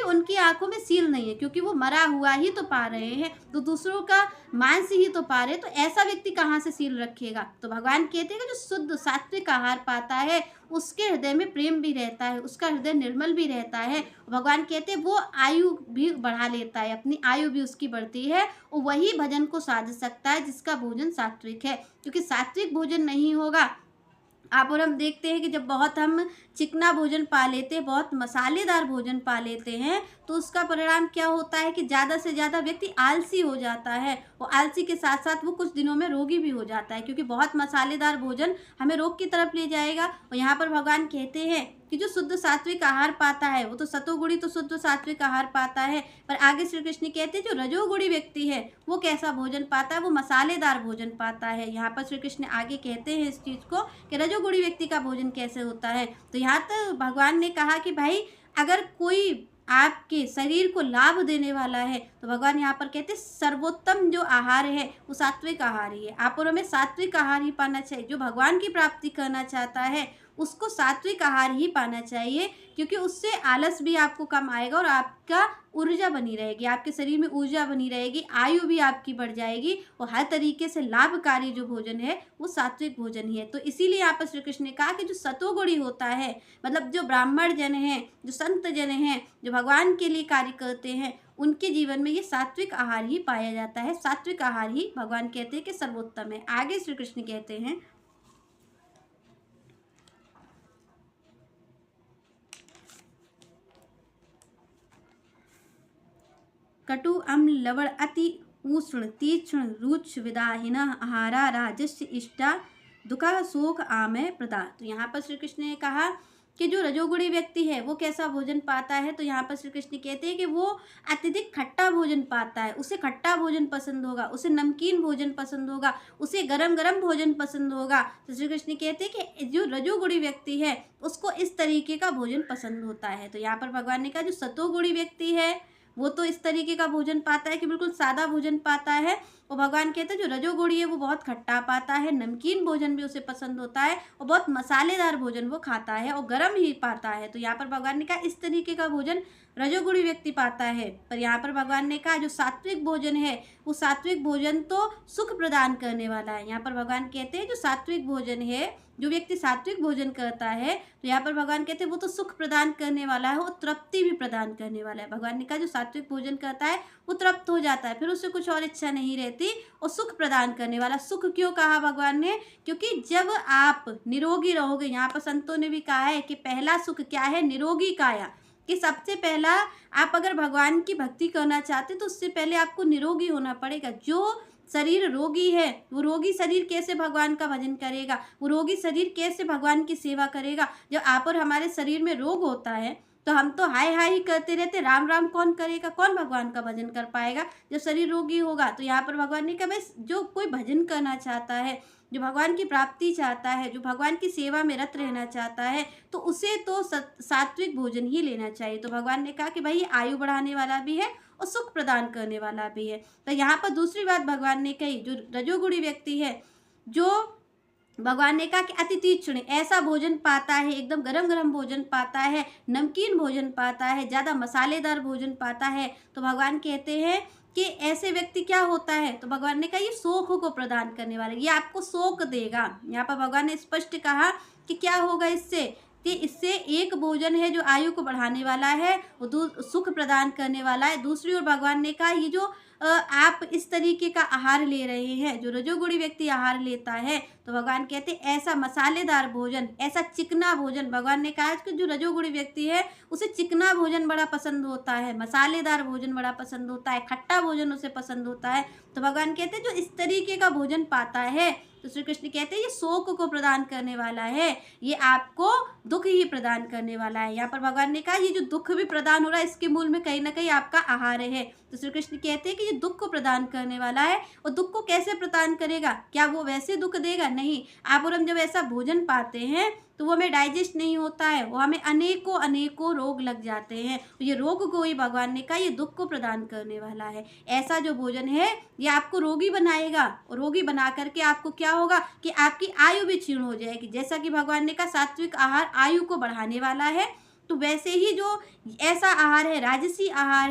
क्योंकि उनकी आँखों में सील नहीं है, क्योंकि वो मरा हुआ ही तो पा रहे हैं, तो दूसरों का मांस ही तो पा रहे हैं, तो ऐसा व्यक्ति कहाँ से सील रखेगा। तो भगवान कहते हैं कि जो शुद्ध सात्विक आहार पाता है, उसके हृदय में प्रेम भी रहता है, उसका हृदय निर्मल भी रहता है। भगवान कहते हैं वो आयु भी बढ़ा लेता है, अपनी आयु भी उसकी बढ़ती है, और वही भजन को साध सकता है जिसका भोजन सात्विक है। क्योंकि सात्विक भोजन नहीं होगा, आप और हम देखते हैं कि जब बहुत हम चिकना भोजन पा लेते हैं, बहुत मसालेदार भोजन पा लेते हैं, तो उसका परिणाम क्या होता है कि ज़्यादा से ज़्यादा व्यक्ति आलसी हो जाता है, और आलसी के साथ साथ वो कुछ दिनों में रोगी भी हो जाता है, क्योंकि बहुत मसालेदार भोजन हमें रोग की तरफ ले जाएगा। और यहाँ पर भगवान कहते हैं कि जो शुद्ध सात्विक आहार पाता है, वो तो सतोगुणी तो शुद्ध सात्विक आहार पाता है, पर आगे श्री कृष्ण कहते हैं जो रजोगुणी व्यक्ति है वो कैसा भोजन पाता है, वो मसालेदार भोजन पाता है। यहाँ पर श्री कृष्ण आगे कहते हैं इस चीज़ को कि रजोगुणी व्यक्ति का भोजन कैसे होता है। तो यहाँ तक भगवान ने कहा कि भाई अगर कोई आपके शरीर को लाभ देने वाला है, तो भगवान यहाँ पर कहते हैं सर्वोत्तम जो आहार है वो सात्विक आहार ही है। आप और हमें सात्विक आहार ही पाना चाहिए। जो भगवान की प्राप्ति करना चाहता है उसको सात्विक आहार ही पाना चाहिए, क्योंकि उससे आलस भी आपको कम आएगा और आपका ऊर्जा बनी रहेगी, आपके शरीर में ऊर्जा बनी रहेगी, आयु भी आपकी बढ़ जाएगी, और हर तरीके से लाभकारी जो भोजन है वो सात्विक भोजन ही है। तो इसीलिए यहाँ पर श्री कृष्ण ने कहा कि जो सतोगुणी होता है, मतलब जो ब्राह्मण जन हैं, जो संत जन हैं, जो भगवान के लिए कार्य करते हैं, उनके जीवन में ये सात्विक आहार ही पाया जाता है। सात्विक आहार ही भगवान कहते हैं कि सर्वोत्तम है। आगे श्री कृष्ण कहते हैं कटु अम्ल लवण अति उष्ण तीक्ष्ण रुच विदाहिन आहारा राजस्य इष्टा दुखा शोक आमय प्रदा। तो यहाँ पर श्री कृष्ण ने कहा कि जो रजोगुणी व्यक्ति है वो कैसा भोजन पाता है। तो यहाँ पर श्री कृष्ण कहते हैं कि वो अत्यधिक खट्टा भोजन पाता है, उसे खट्टा भोजन पसंद होगा, उसे नमकीन भोजन पसंद होगा, उसे गरम गरम भोजन पसंद होगा। तो श्री कृष्ण कहते हैं कि जो रजोगुणी व्यक्ति है उसको इस तरीके का भोजन पसंद होता है। तो यहाँ पर भगवान ने कहा जो सतोगुणी व्यक्ति है वो तो इस तरीके का भोजन पाता है कि बिल्कुल सादा भोजन पाता है, और भगवान कहते हैं जो रजोगुणी है वो बहुत खट्टा पाता है, नमकीन भोजन भी उसे पसंद होता है, और बहुत मसालेदार भोजन वो खाता है और गर्म ही पाता है। तो यहाँ पर भगवान ने कहा इस तरीके का भोजन रजोगुणी व्यक्ति पाता है। पर यहाँ पर भगवान ने कहा जो सात्विक भोजन है वो सात्विक भोजन तो सुख प्रदान करने वाला है। यहाँ पर भगवान कहते हैं जो सात्विक भोजन है, जो व्यक्ति सात्विक भोजन करता है, तो यहाँ पर भगवान कहते हैं वो तो सुख प्रदान करने वाला है, वो तृप्ति भी प्रदान करने वाला है। भगवान ने कहा जो सात्विक भोजन करता है वो तृप्त हो जाता है, फिर उससे कुछ और इच्छा नहीं रहती, और सुख प्रदान करने वाला। सुख क्यों कहा भगवान ने? क्योंकि जब आप निरोगी रहोगे, यहाँ पर संतों ने भी कहा है कि पहला सुख क्या है? निरोगी काया। कि सबसे पहला आप अगर भगवान की भक्ति करना चाहते तो उससे पहले आपको निरोगी होना पड़ेगा। जो शरीर रोगी है वो रोगी शरीर कैसे भगवान का भजन करेगा, वो रोगी शरीर कैसे भगवान की सेवा करेगा। जब आप और हमारे शरीर में रोग होता है तो हम तो हाय हाय ही करते रहते, राम राम कौन करेगा, कौन भगवान का भजन कर पाएगा जब शरीर रोगी होगा। तो यहाँ पर भगवान ने कहा भाई जो कोई भजन करना चाहता है, जो भगवान की प्राप्ति चाहता है, जो भगवान की सेवा में रत रहना चाहता है, तो उसे तो सात्विक भोजन ही लेना चाहिए। तो भगवान ने कहा कि भाई आयु बढ़ाने वाला भी है और सुख प्रदान करने वाला भी है। तो यहाँ पर दूसरी बात भगवान ने कही, जो रजोगुणी व्यक्ति है, जो भगवान ने कहा कि अति तीक्ष्ण ऐसा भोजन पाता है, एकदम गरम गरम भोजन पाता है, नमकीन भोजन पाता है, ज़्यादा मसालेदार भोजन पाता है। तो भगवान कहते हैं कि ऐसे व्यक्ति क्या होता है, तो भगवान ने कहा ये शोक को प्रदान करने वाला, ये आपको शोक देगा। यहाँ पर भगवान ने स्पष्ट कहा कि क्या होगा इससे, कि इससे एक भोजन है जो आयु को बढ़ाने वाला है, वो सुख प्रदान करने वाला है। दूसरी ओर भगवान ने कहा ये जो आप इस तरीके का आहार ले रहे हैं, जो रजोगुणी व्यक्ति आहार लेता है, तो भगवान कहते हैं ऐसा मसालेदार भोजन, ऐसा चिकना भोजन। भगवान ने कहा कि जो रजोगुणी व्यक्ति है उसे चिकना भोजन बड़ा पसंद होता है, मसालेदार भोजन बड़ा पसंद होता है, खट्टा भोजन उसे पसंद होता है। तो भगवान कहते हैं जो इस तरीके का भोजन पाता है, तो श्री कृष्ण कहते हैं ये शोक को प्रदान करने वाला है, ये आपको दुख ही प्रदान करने वाला है। यहाँ पर भगवान ने कहा ये जो दुख भी प्रदान हो रहा है इसके मूल में कहीं ना कहीं आपका आहार है। तो श्री कृष्ण कहते हैं कि ये दुख को प्रदान करने वाला है, और दुख को कैसे प्रदान करेगा? क्या वो वैसे दुख देगा? नहीं। आप और हम जब ऐसा भोजन पाते हैं तो वो हमें डाइजेस्ट नहीं होता है, वो हमें अनेकों अनेकों रोग लग जाते हैं। तो ये रोग को ही भगवान ने कहा ये दुख को प्रदान करने वाला है। ऐसा जो भोजन है ये आपको रोगी बनाएगा, और रोगी बना करके आपको क्या होगा कि आपकी आयु भी क्षीण हो जाएगी। जैसा कि भगवान ने कहा सात्विक आहार आयु को बढ़ाने वाला है, तो वैसे ही जो ऐसा आहार है, राजसी आहार है,